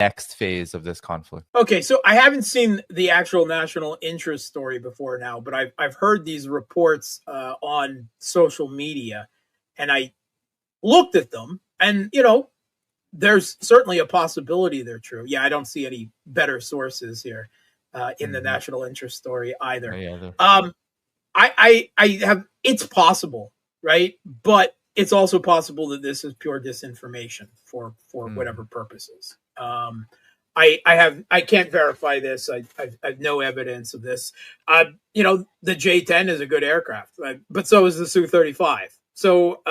next phase of this conflict? Okay, so I haven't seen the actual national interest story before now, but I've heard these reports on social media, and I looked at them, and there's certainly a possibility they're true. Yeah, I don't see any better sources here in the national interest story either. Yeah, I have, it's possible, right? But it's also possible that this is pure disinformation for whatever purposes. I can't verify this. I have no evidence of this. The J-10 is a good aircraft, but so is the Su-35. So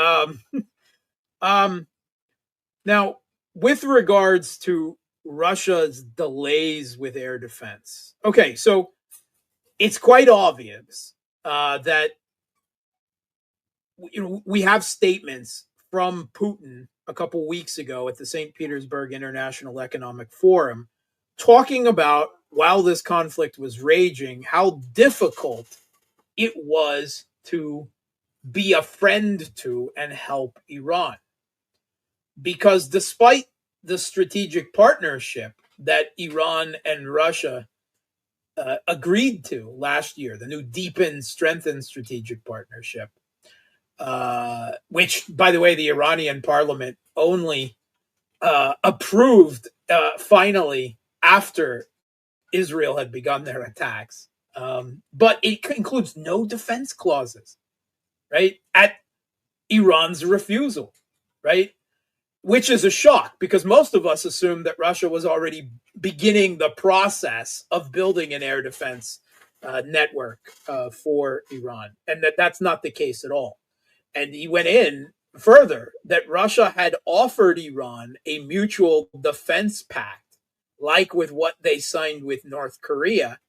now, with regards to Russia's delays with air defense, okay, so it's quite obvious that we have statements from Putin a couple weeks ago at the St. Petersburg International Economic Forum talking about, while this conflict was raging, how difficult it was to be a friend to and help Iran. Because despite the strategic partnership that Iran and Russia agreed to last year, the new deepened, strengthened strategic partnership, which, by the way, the Iranian parliament only approved finally after Israel had begun their attacks. But it includes no defense clauses, right? At Iran's refusal, right? Which is a shock, because most of us assumed that Russia was already beginning the process of building an air defense network for Iran, and that's not the case at all. And he went in further that Russia had offered Iran a mutual defense pact, like with what they signed with North Korea,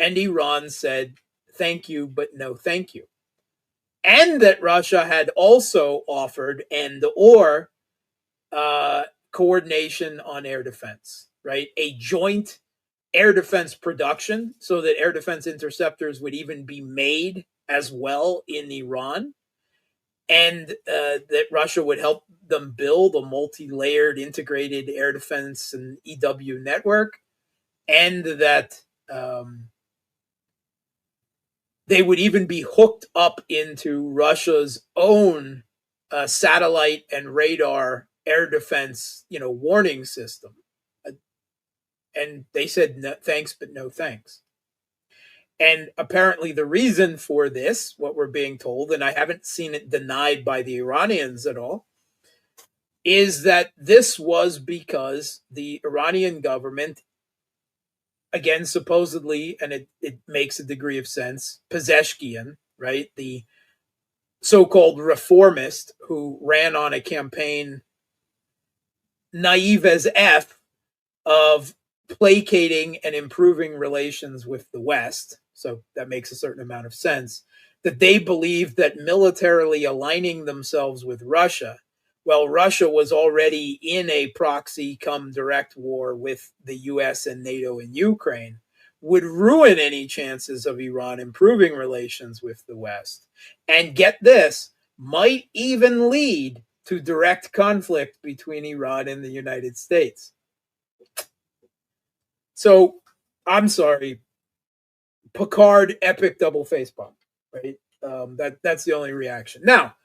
and Iran said, thank you, but no thank you. And that Russia had also offered or coordination on air defense, right? A joint air defense production so that air defense interceptors would even be made as well in Iran, and that Russia would help them build a multi-layered integrated air defense and EW network, and that they would even be hooked up into Russia's own satellite and radar air defense, warning system. And they said, no, thanks, but no thanks. And apparently the reason for this, what we're being told, and I haven't seen it denied by the Iranians at all, is that this was because the Iranian government, again, supposedly, and it makes a degree of sense, Pezeshkian, right, the so-called reformist who ran on a campaign naive as F of placating and improving relations with the West, so that makes a certain amount of sense, that they believed that militarily aligning themselves with Russia, well, Russia was already in a proxy come direct war with the US and NATO in Ukraine, would ruin any chances of Iran improving relations with the West. And get this, might even lead to direct conflict between Iran and the United States. So, I'm sorry, Picard epic double facepalm, right? That's the only reaction. Now,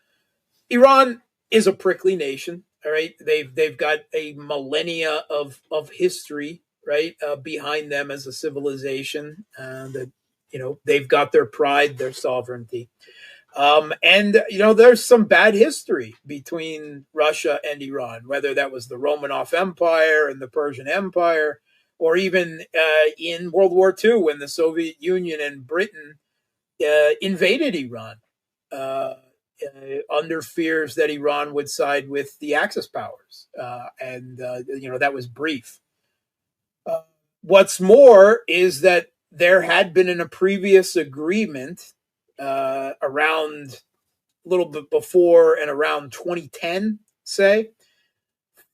Iran is a prickly nation, all right? They've got a millennia of history, right, behind them as a civilization, that they've got their pride, their sovereignty. And there's some bad history between Russia and Iran, whether that was the Romanov Empire and the Persian Empire, or even in World War II when the Soviet Union and Britain invaded Iran under fears that Iran would side with the Axis powers. And that was brief. What's more is that there had been a previous agreement around a little bit before and around 2010, say,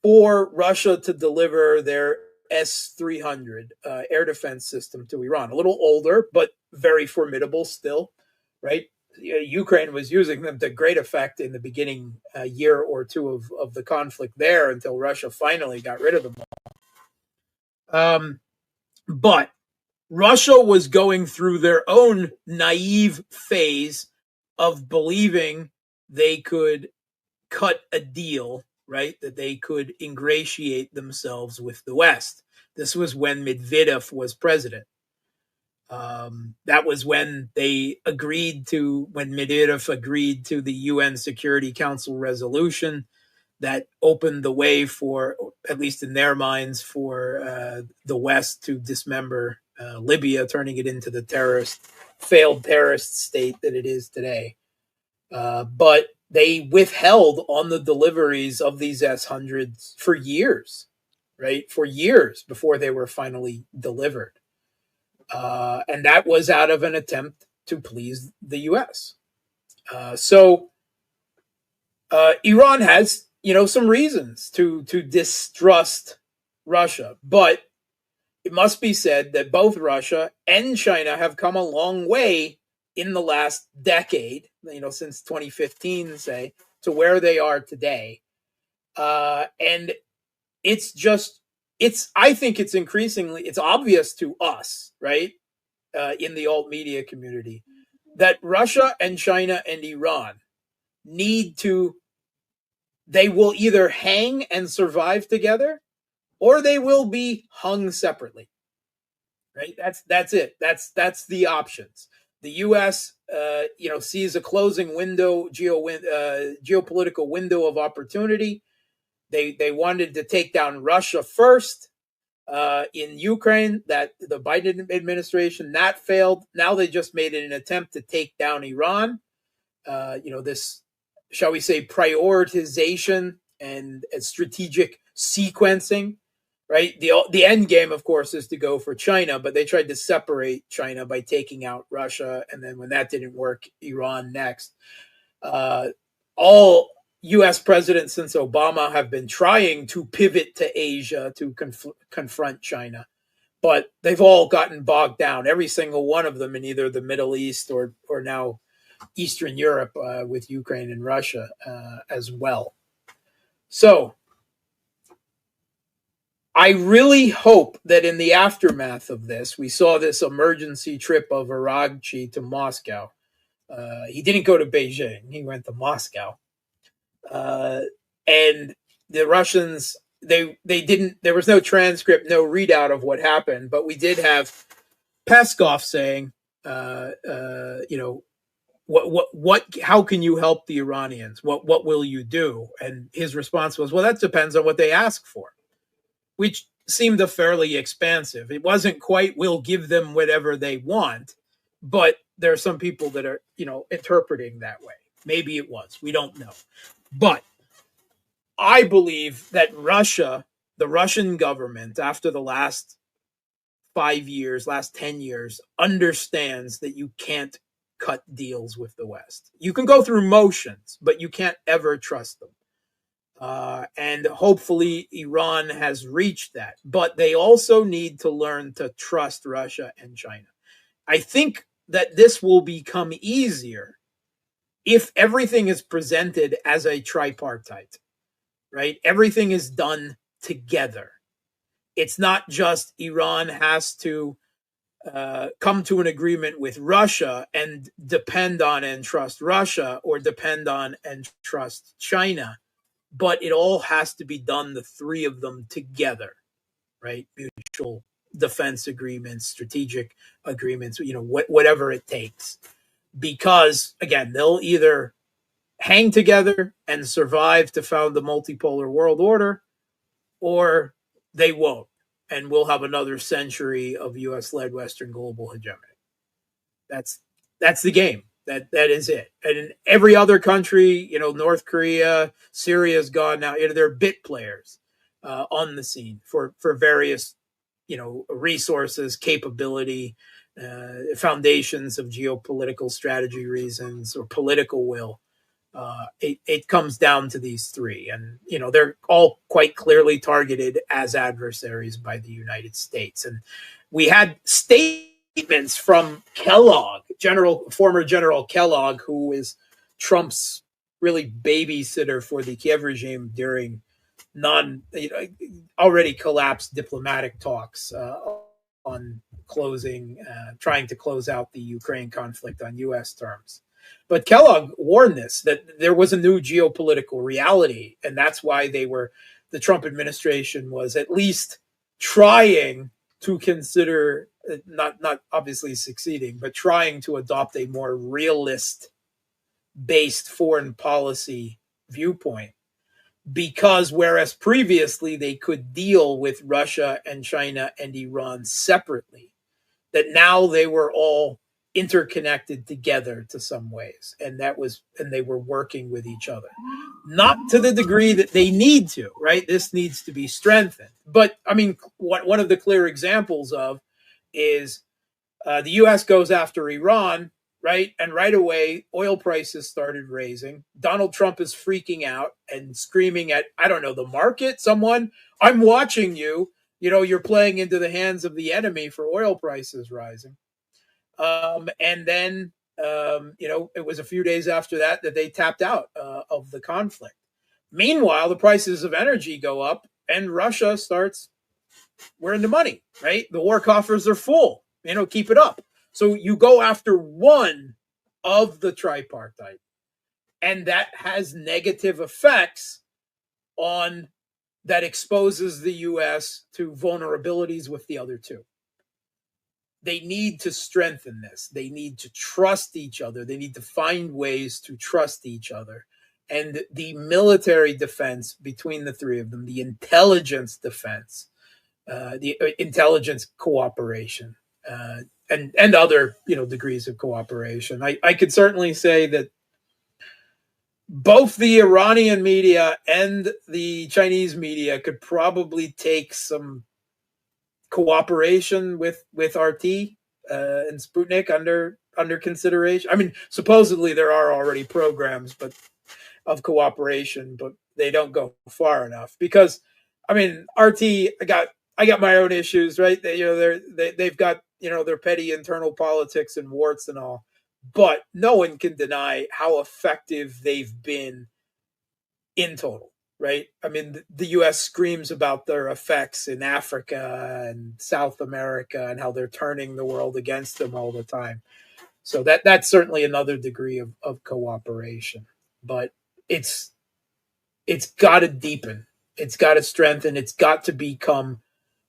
for Russia to deliver their S-300 air defense system to Iran. A little older, but very formidable still, right? Ukraine was using them to great effect in the beginning year or two of the conflict there until Russia finally got rid of them all. But Russia was going through their own naive phase of believing they could cut a deal, right? That they could ingratiate themselves with the West. This was when Medvedev was president. That was when when Medvedev agreed to the UN Security Council resolution that opened the way for, at least in their minds, for the West to dismember Libya, turning it into the failed terrorist state that it is today. But they withheld on the deliveries of these S-100s for years, right? For years before they were finally delivered. And that was out of an attempt to please the U.S. So Iran has, some reasons to distrust Russia, but it must be said that both Russia and China have come a long way in the last decade, since 2015, say, to where they are today. And I think it's obvious to us, right, in the alt media community, that Russia and China and Iran they will either hang and survive together, or they will be hung separately, right? That's it. That's the options. The U.S., sees a closing window, geopolitical window of opportunity. They wanted to take down Russia first in Ukraine. That the Biden administration, that failed. Now they just made an attempt to take down Iran. This, shall we say, prioritization and strategic sequencing, right? The end game, of course, is to go for China, but they tried to separate China by taking out Russia, and then when that didn't work, Iran next. All U.S. presidents since Obama have been trying to pivot to Asia to confront China, but they've all gotten bogged down, every single one of them, in either the Middle East or now Eastern Europe, with Ukraine and Russia as well. So I really hope that in the aftermath of this, we saw this emergency trip of Aragchi to Moscow. He didn't go to Beijing. He went to Moscow. And the Russians, they didn't, there was no transcript, no readout of what happened, but we did have Peskov saying, how can you help the Iranians? What will you do? And his response was, well, that depends on what they ask for, which seemed a fairly expansive. It wasn't quite, we'll give them whatever they want, but there are some people that are, interpreting that way. Maybe it was, we don't know. But I believe that the Russian government, after the last 5 years, last 10 years, understands that you can't cut deals with the West. You can go through motions, but you can't ever trust them. And hopefully Iran has reached that. But they also need to learn to trust Russia and China. I think that this will become easier if everything is presented as a tripartite, right? Everything is done together. It's not just Iran has to come to an agreement with Russia and depend on and trust Russia, or depend on and trust China, but it all has to be done, the three of them together, right? Mutual defense agreements, strategic agreements, whatever it takes. Because, again, they'll either hang together and survive to found the multipolar world order, or they won't. And we'll have another century of U.S.-led Western global hegemony. That's the game. That is it. And in every other country, North Korea, Syria's gone now. They're bit players on the scene for various, resources, capability, foundations of geopolitical strategy reasons or political will. It comes down to these three, and they're all quite clearly targeted as adversaries by the United States. And we had statements from Kellogg, former General Kellogg, who is Trump's really babysitter for the Kiev regime during already collapsed diplomatic talks on trying to close out the Ukraine conflict on U.S. terms. But Kellogg warned that there was a new geopolitical reality, and that's why the Trump administration was at least trying to consider, not obviously succeeding, but trying to adopt a more realist-based foreign policy viewpoint. Because whereas previously they could deal with Russia and China and Iran separately, that now they were all interconnected together to some ways, and they were working with each other, not to the degree that they need to, right? This needs to be strengthened. But I mean, one of the clear examples of is the U.S. goes after Iran, right? And right away, oil prices started raising. Donald Trump is freaking out and screaming at, I don't know, the market, someone, I'm watching you. You're playing into the hands of the enemy for oil prices rising. And then, it was a few days after that they tapped out of the conflict. Meanwhile, the prices of energy go up and Russia starts, we're in the money, right? The war coffers are full, keep it up. So you go after one of the tripartite, and that has negative effects that exposes the U.S. to vulnerabilities with the other two. They need to strengthen this. They need to trust each other. They need to find ways to trust each other. And the military defense between the three of them, the intelligence defense, the intelligence cooperation, and other degrees of cooperation. I could certainly say that both the Iranian media and the Chinese media could probably take some cooperation with RT and Sputnik under consideration. I mean, supposedly there are already programs of cooperation, but they don't go far enough because, I mean, RT, I got my own issues, right? They've got their petty internal politics and warts and all, but no one can deny how effective they've been in total, right? I mean, the U.S. screams about their effects in Africa and South America and how they're turning the world against them all the time. So that's certainly another degree of cooperation, but it's got to deepen, it's got to strengthen, it's got to become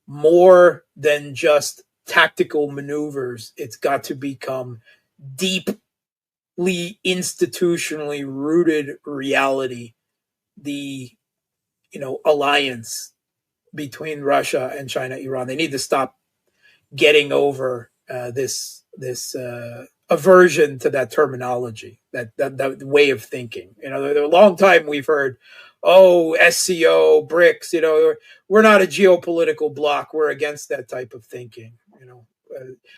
more than just tactical maneuvers. It's got to become deeply institutionally rooted reality. The alliance between Russia and China, Iran. They need to stop getting over this aversion to that terminology, that way of thinking. A long time we've heard, oh, SCO, BRICS. We're not a geopolitical bloc. We're against that type of thinking.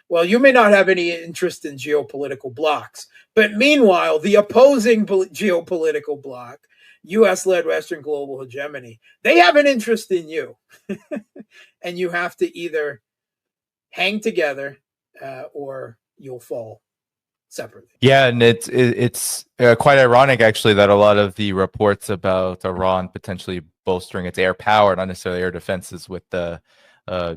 Well, you may not have any interest in geopolitical blocs, but meanwhile, the opposing geopolitical bloc, U.S.-led Western global hegemony, they have an interest in you. And you have to either hang together or you'll fall separately. Yeah, and it's quite ironic, actually, that a lot of the reports about Iran potentially bolstering its air power, not necessarily air defenses, with the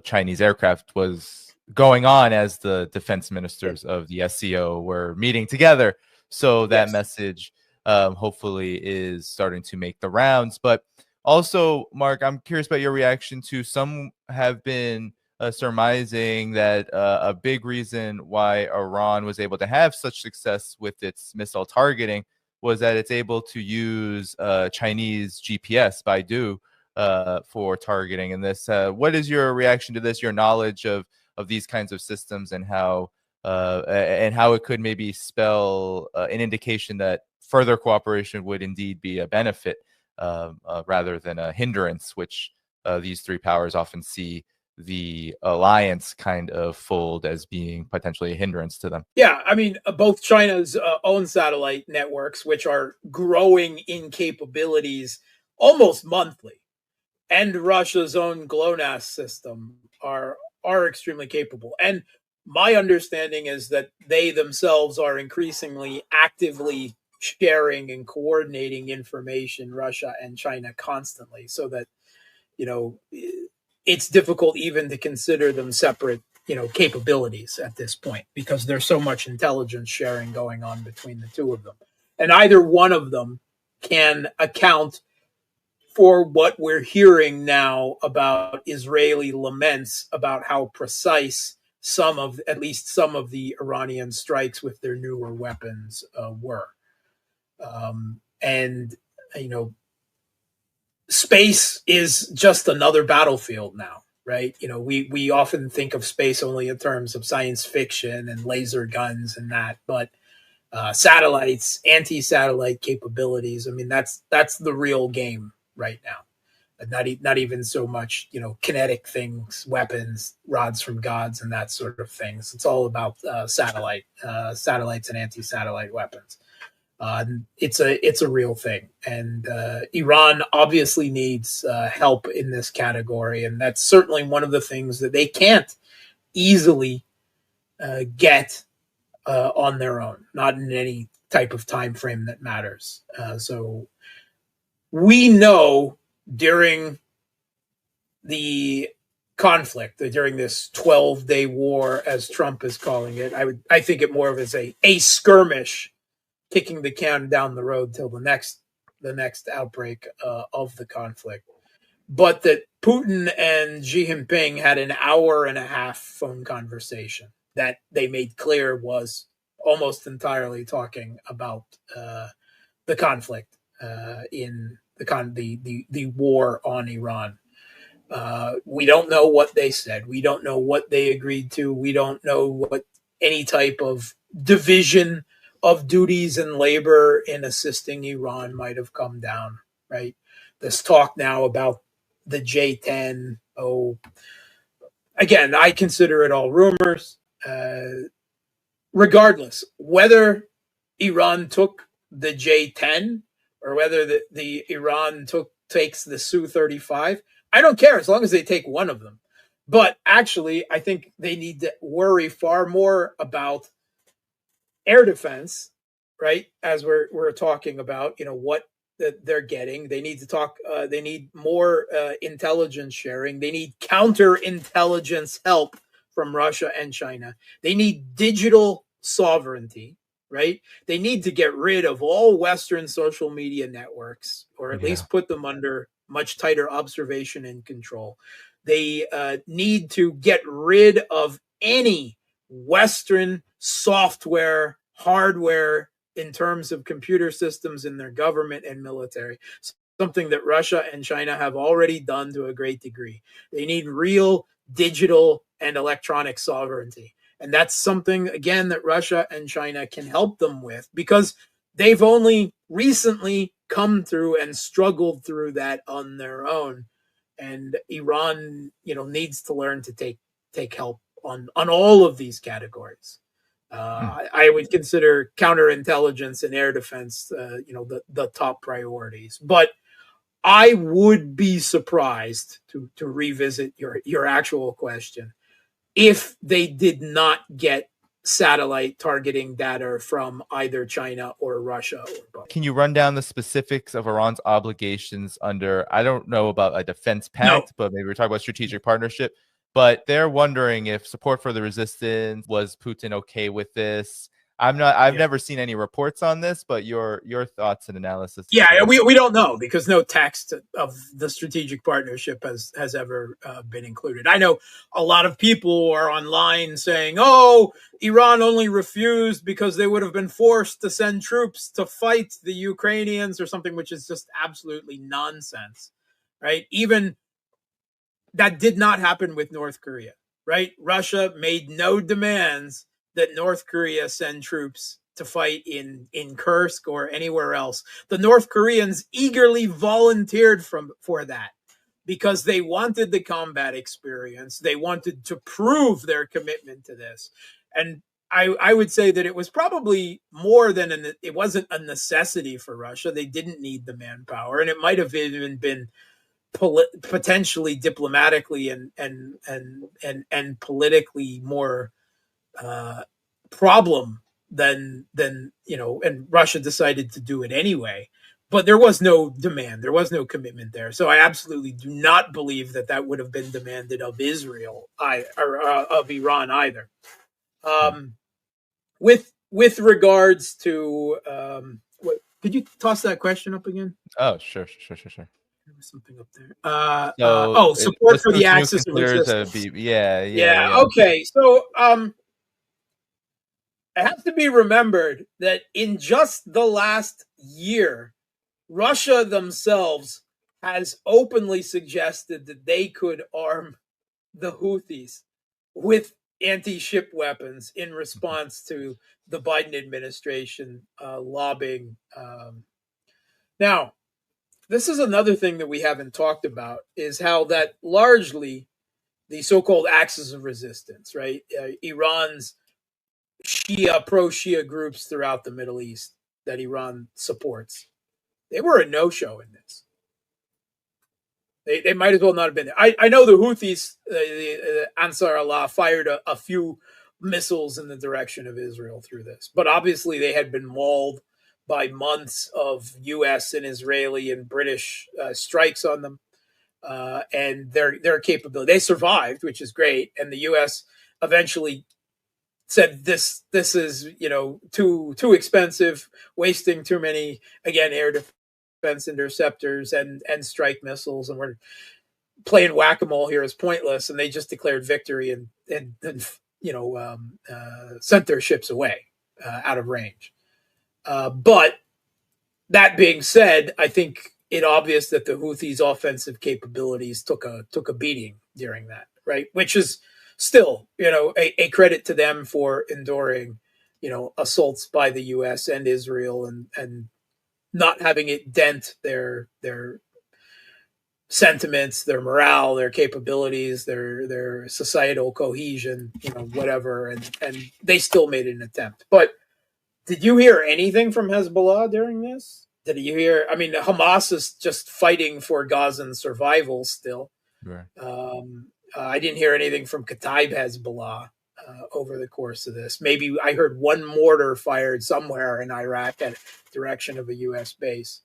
Chinese aircraft was going on as the defense ministers of the SCO were meeting together. So that message hopefully is starting to make the rounds. But also, Mark, I'm curious about your reaction to some have been surmising that a big reason why Iran was able to have such success with its missile targeting was that it's able to use Chinese GPS, Baidu, for targeting. And this, what is your reaction to this? Your knowledge of these kinds of systems and how it could maybe spell an indication that further cooperation would indeed be a benefit rather than a hindrance, which these three powers often see the alliance kind of fold as being potentially a hindrance to them. Yeah, I mean, both China's own satellite networks, which are growing in capabilities almost monthly, and Russia's own GLONASS system are extremely capable. And my understanding is that they themselves are increasingly actively sharing and coordinating information, Russia and China, constantly, so that it's difficult even to consider them separate, capabilities at this point, because there's so much intelligence sharing going on between the two of them. And either one of them can account for what we're hearing now about Israeli laments about how precise at least some of the Iranian strikes with their newer weapons were. And, space is just another battlefield now, right? We often think of space only in terms of science fiction and laser guns and that, but satellites, anti-satellite capabilities, I mean, that's the real game right now. Not even so much, kinetic things, weapons, rods from gods, and that sort of things. It's all about satellites and anti-satellite weapons. It's a real thing, and Iran obviously needs help in this category, and that's certainly one of the things that they can't easily get on their own, not in any type of time frame that matters. So we know during the conflict, during this 12-day war, as Trump is calling it, I think it more of as a skirmish, kicking the can down the road till the next outbreak of the conflict. But that Putin and Xi Jinping had an hour-and-a-half phone conversation that they made clear was almost entirely talking about the conflict in the war on Iran. We don't know what they said. We don't know what they agreed to. We don't know what any type of division of duties and labor in assisting Iran might have come down, right? This talk now about the J-10, again, I consider it all rumors. Regardless, whether Iran took the J-10 or whether the Iran takes the Su-35, I don't care as long as they take one of them. But actually, I think they need to worry far more about air defense, right? As we're talking about, what that they're getting. They need to talk. They need more intelligence sharing. They need counterintelligence help from Russia and China. They need digital sovereignty, right? They need to get rid of all Western social media networks, or at least put them under much tighter observation and control. They need to get rid of any Western software, hardware in terms of computer systems in their government and military, something that Russia and China have already done to a great degree. They need real digital and electronic sovereignty. And that's something, again, that Russia and China can help them with, because they've only recently come through and struggled through that on their own. And Iran, needs to learn to take help on all of these categories. I would consider counterintelligence and air defense, the top priorities. But I would be surprised, to revisit your actual question, if they did not get satellite targeting data from either China or Russia. Can you run down the specifics of Iran's obligations under, I don't know about a defense pact, but maybe we're talking about strategic partnership. But they're wondering if support for the resistance, was Putin okay with this? I've never seen any reports on this, but your thoughts and analysis. Yeah, we don't know, because no text of the strategic partnership has ever been included. I know a lot of people are online saying, Iran only refused because they would have been forced to send troops to fight the Ukrainians or something, which is just absolutely nonsense, right? Even that did not happen with North Korea, right? Russia made no demands that North Korea send troops to fight in Kursk or anywhere else. The North Koreans eagerly volunteered for that because they wanted the combat experience. They wanted to prove their commitment to this. And I would say that it was probably more than it wasn't a necessity for Russia. They didn't need the manpower, and it might have even been potentially diplomatically and politically more problem than and Russia decided to do it anyway. but there was no demand. There was no commitment there. So I absolutely do not believe that that would have been demanded of Israel or of Iran either. With regards to what, could you toss that question up again? Oh, sure. There was something up there. So Support for the Mr. axis of considers a resistance. yeah. Okay. So it has to be remembered that in just the last year, Russia themselves has openly suggested that they could arm the Houthis with anti-ship weapons in response to the Biden administration lobbying. Now, this is another thing that we haven't talked about, is how that largely the so-called axis of resistance, right? Iran's pro-Shia groups throughout the Middle East that Iran supports, they were a no-show in this. They might as well not have been there. I know the Houthis, the Ansar Allah, fired a few missiles in the direction of Israel through this, but obviously they had been mauled by months of U.S. and Israeli and British strikes on them, and their capability. They survived, which is great, and the U.S. eventually said this is too expensive, wasting too many air defense interceptors and strike missiles, and we're playing whack-a-mole here is pointless, and they just declared victory and sent their ships away out of range. But that being said, I think it obvious that the Houthis' offensive capabilities took a beating during that, right? Which is still, a credit to them for enduring, assaults by the U.S. and Israel and not having it dent their sentiments, their morale, their capabilities, their societal cohesion, whatever, and they still made an attempt. But did you hear anything from Hezbollah during this? Did you hear? I mean, Hamas is just fighting for Gazan survival still. Right. I didn't hear anything from Kataib Hezbollah over the course of this. Maybe I heard one mortar fired somewhere in Iraq at direction of a U.S. base.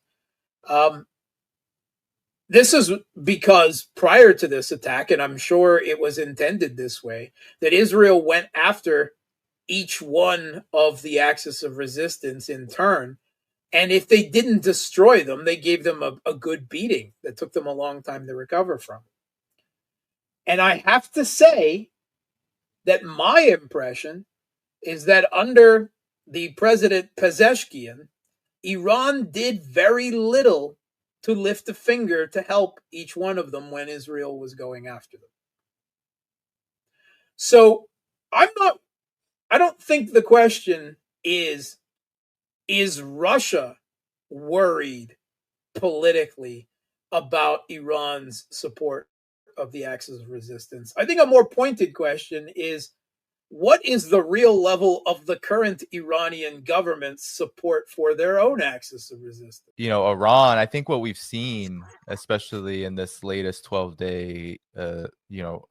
This is because prior to this attack, and I'm sure it was intended this way, that Israel went after each one of the axis of resistance in turn. And if they didn't destroy them, they gave them a good beating that took them a long time to recover from. And I have to say that my impression is that under the President Pezeshkian, Iran did very little to lift a finger to help each one of them when Israel was going after them. So I don't think the question is Russia worried politically about Iran's support of the axis of resistance? I think a more pointed question is, what is the real level of the current Iranian government's support for their own axis of resistance? Iran, I think what we've seen, especially in this latest 12-day,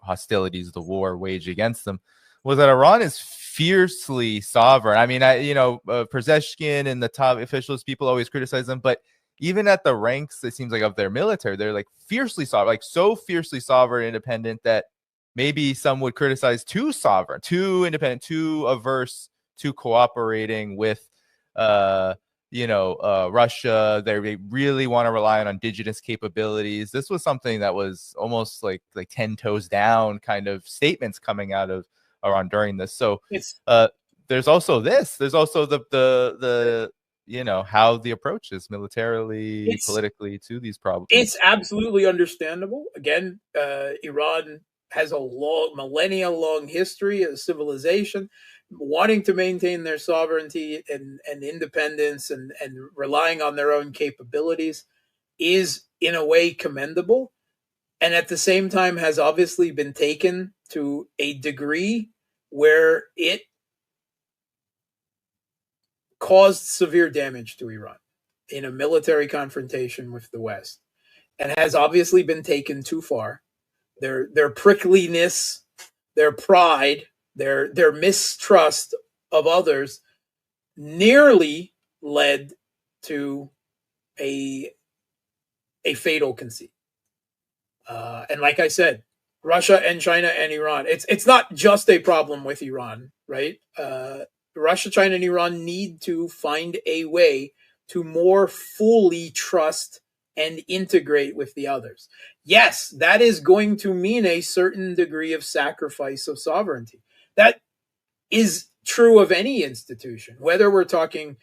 hostilities, the war waged against them, was that Iran is fiercely sovereign. I mean, Pezeshkian and the top officials, people always criticize them, but even at the ranks, it seems like, of their military, they're like fiercely sovereign, like so fiercely sovereign, independent, that maybe some would criticize too sovereign, too independent, too averse to cooperating with, Russia. They really want to rely on indigenous capabilities. This was something that was almost like 10 toes down kind of statements coming out of Iran during this. So there's also this. There's also the how the approach is militarily, politically to these problems. It's absolutely understandable. Again, Iran has a millennia-long history of civilization, wanting to maintain their sovereignty and independence and relying on their own capabilities is, in a way, commendable. And at the same time has obviously been taken to a degree where it caused severe damage to Iran in a military confrontation with the West, and has obviously been taken too far. Their prickliness, their pride, their mistrust of others nearly led to a fatal conceit. And like I said, Russia and China and Iran, it's not just a problem with Iran, right? Russia, China, and Iran need to find a way to more fully trust and integrate with the others. Yes, that is going to mean a certain degree of sacrifice of sovereignty. That is true of any institution, whether we're talking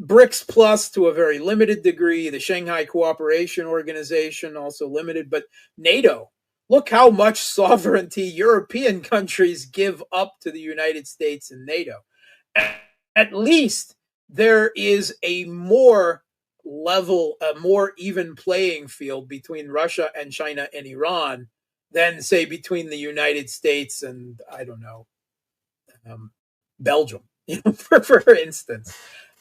BRICS plus to a very limited degree, the Shanghai Cooperation Organization also limited, but NATO. Look how much sovereignty European countries give up to the United States and NATO. At least there is a more level, a more even playing field between Russia and China and Iran than, say, between the United States and, I don't know, Belgium, for instance.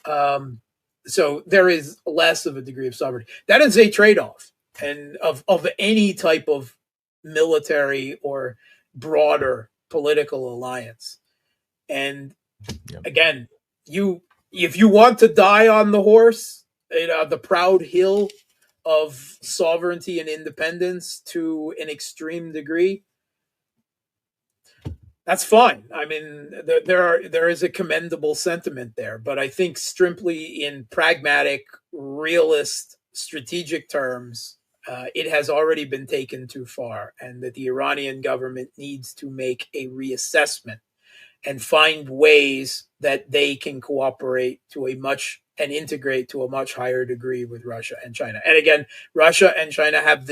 So there is less of a degree of sovereignty. That is a trade-off, and of any type of military or broader political alliance. And again, if you want to die on the horse, the proud hill of sovereignty and independence to an extreme degree, that's fine. I mean, there is a commendable sentiment there, but I think strictly in pragmatic, realist, strategic terms, it has already been taken too far, and that the Iranian government needs to make a reassessment and find ways that they can cooperate to and integrate to a much higher degree with Russia and China. And again, Russia and China have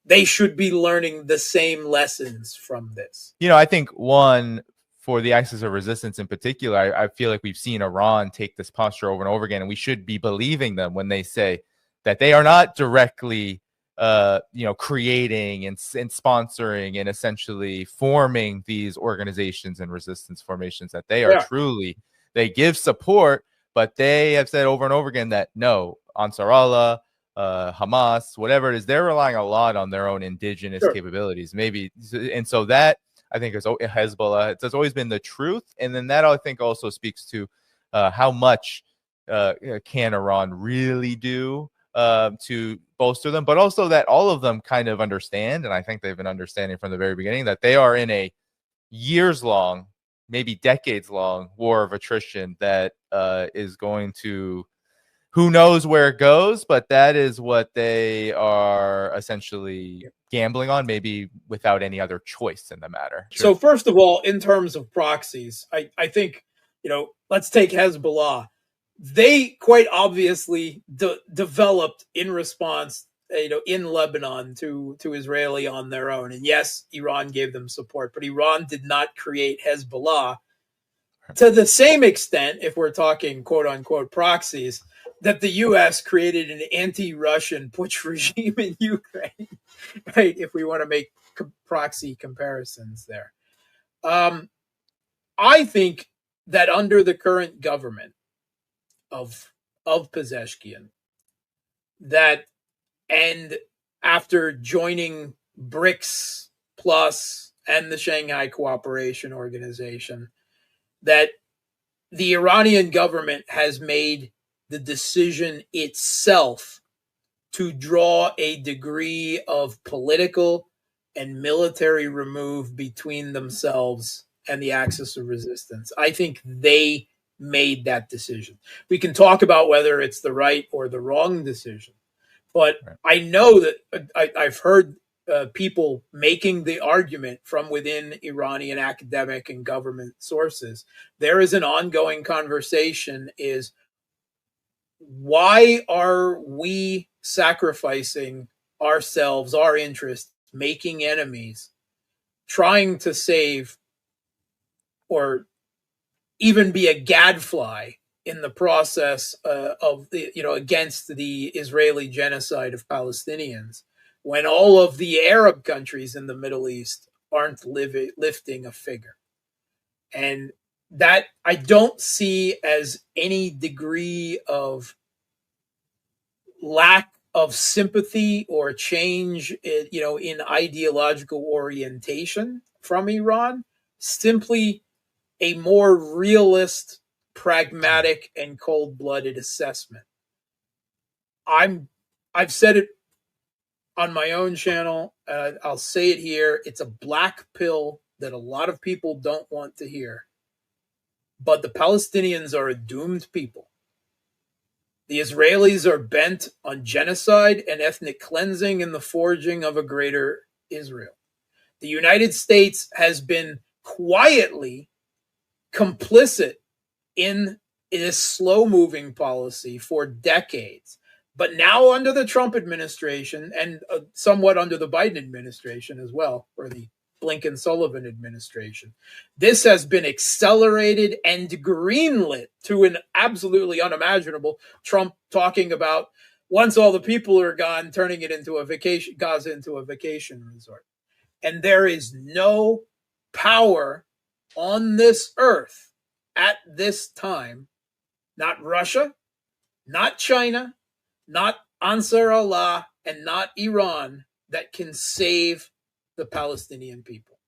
they should be learning the same lessons from this. I think one, for the axis of resistance in particular, I feel like we've seen Iran take this posture over and over again, and we should be believing them when they say that they are not directly creating and sponsoring and essentially forming these organizations and resistance formations, that they are truly, they give support, but they have said over and over again that no, Ansar Allah, Hamas, whatever it is, they're relying a lot on their own indigenous capabilities, maybe. And so that, I think, is Hezbollah. It's always been the truth. And then that, I think, also speaks to how much can Iran really do to bolster them, but also that all of them kind of understand, and I think they've been understanding from the very beginning, that they are in a years-long, maybe decades-long war of attrition that is going to, who knows where it goes, but that is what they are essentially gambling on, maybe without any other choice in the matter. So first of all, in terms of proxies, I think, let's take Hezbollah. They quite obviously developed in response, in Lebanon to Israeli on their own. And yes, Iran gave them support, but Iran did not create Hezbollah to the same extent, if we're talking quote unquote proxies, that the U.S. created an anti-Russian putsch regime in Ukraine, right? If we want to make proxy comparisons there. I think that under the current government of Pezeshkian, and after joining BRICS Plus and the Shanghai Cooperation Organization, that the Iranian government has made the decision itself to draw a degree of political and military remove between themselves and the axis of resistance. I think they made that decision. We can talk about whether it's the right or the wrong decision, but I know that I've heard people making the argument from within Iranian academic and government sources. There is an ongoing conversation is, why are we sacrificing ourselves, our interests, making enemies, trying to save or even be a gadfly in the process of against the Israeli genocide of Palestinians, when all of the Arab countries in the Middle East aren't lifting a finger? And that I don't see as any degree of lack of sympathy or change, in ideological orientation from Iran, simply a more realist, pragmatic, and cold-blooded assessment. I've said it on my own channel. I'll say it here. It's a black pill that a lot of people don't want to hear. But the Palestinians are a doomed people. The Israelis are bent on genocide and ethnic cleansing and the forging of a greater Israel. The United States has been quietly complicit in this slow-moving policy for decades. But now under the Trump administration and somewhat under the Biden administration as well, or the Blinken-Sullivan administration, this has been accelerated and greenlit to an absolutely unimaginable. Trump talking about once all the people are gone, turning it into a vacation, Gaza into a vacation resort. And there is no power on this earth at this time, not Russia, not China, not Ansar Allah, and not Iran, that can save the Palestinian people.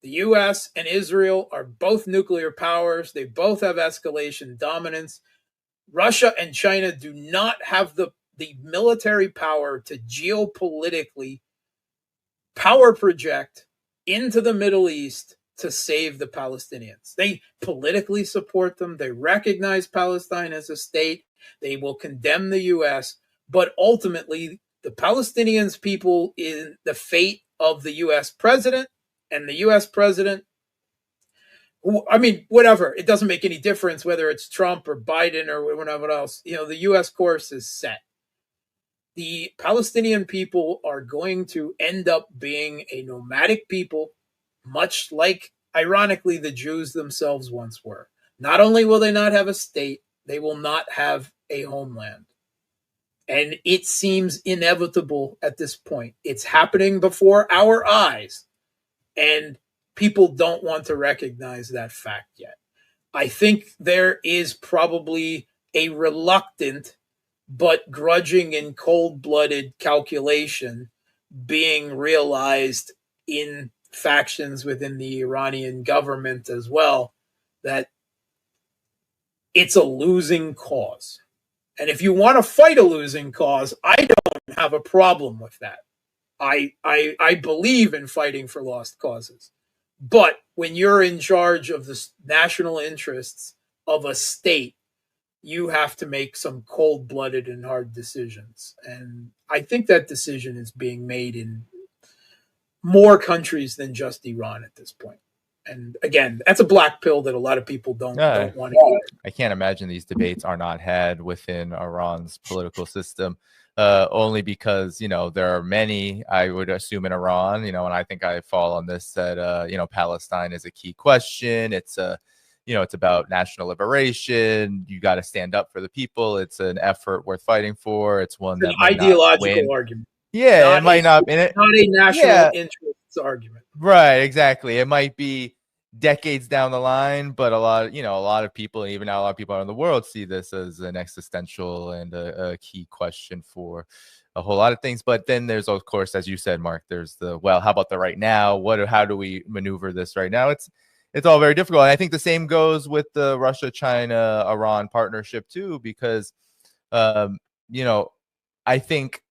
The U.S. and Israel are both nuclear powers. They both have escalation dominance. Russia and China do not have the military power to geopolitically power project into the Middle East to save the Palestinians. They politically support them. They recognize Palestine as a state. They will condemn the U.S., but ultimately the Palestinians people in the fate of the U.S. president, and the U.S. president, who, I mean, whatever, it doesn't make any difference whether it's Trump or Biden or whatever else. You know, the U.S. course is set. The Palestinian people are going to end up being a nomadic people, much like, ironically, the Jews themselves once were. Not only will they not have a state, they will not have a homeland. And it seems inevitable at this point. It's happening before our eyes, and people don't want to recognize that fact yet. I think there is probably a reluctant but grudging and cold-blooded calculation being realized in factions within the Iranian government as well, that it's a losing cause. And if you want to fight a losing cause, I don't have a problem with that. I believe in fighting for lost causes. But when you're in charge of the national interests of a state, you have to make some cold-blooded and hard decisions. And I think that decision is being made in more countries than just Iran at this point. And again, that's a black pill that a lot of people don't want to eat. I can't imagine these debates are not had within Iran's political system, only because, you know, there are many, I would assume, in Iran, you know, and I think I fall on this, that, you know, Palestine is a key question. It's you know, it's about national liberation. You got to stand up for the people. It's an effort worth fighting for. It's one that might ideological argument. Yeah, it might not. Not a national interest argument. Right, exactly. It might be decades down the line, but a lot of people, even now a lot of people around the world, see this as an existential and a key question for a whole lot of things. But then there's, of course, as you said, Mark, there's how about the right now? How do we maneuver this right now? It's all very difficult. And I think the same goes with the Russia-China-Iran partnership too, because, you know, I think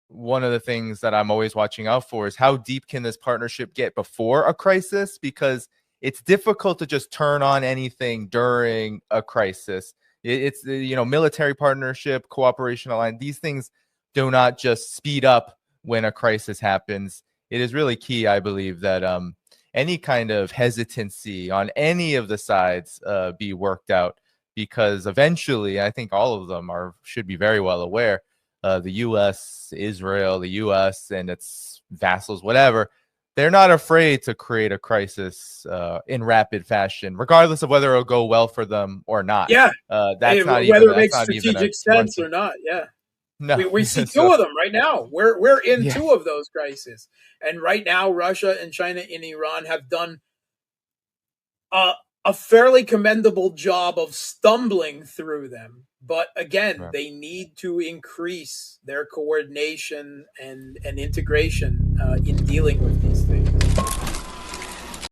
one of the things that I'm always watching out for is how deep can this partnership get before a crisis? Because it's difficult to just turn on anything during a crisis. It's, you know, military partnership, cooperation alliance. These things do not just speed up when a crisis happens. It is really key, I believe, that any kind of hesitancy on any of the sides be worked out, because eventually, I think all of them should be very well aware, the U.S., Israel, the U.S. and its vassals, whatever, they're not afraid to create a crisis in rapid fashion, regardless of whether it'll go well for them or not. Yeah, that's not whether even, it makes strategic sense or not. Yeah, no, we see two of them right now. We're in two of those crises, and right now, Russia and China and Iran have done a fairly commendable job of stumbling through them. But again, they need to increase their coordination and integration in dealing with these things.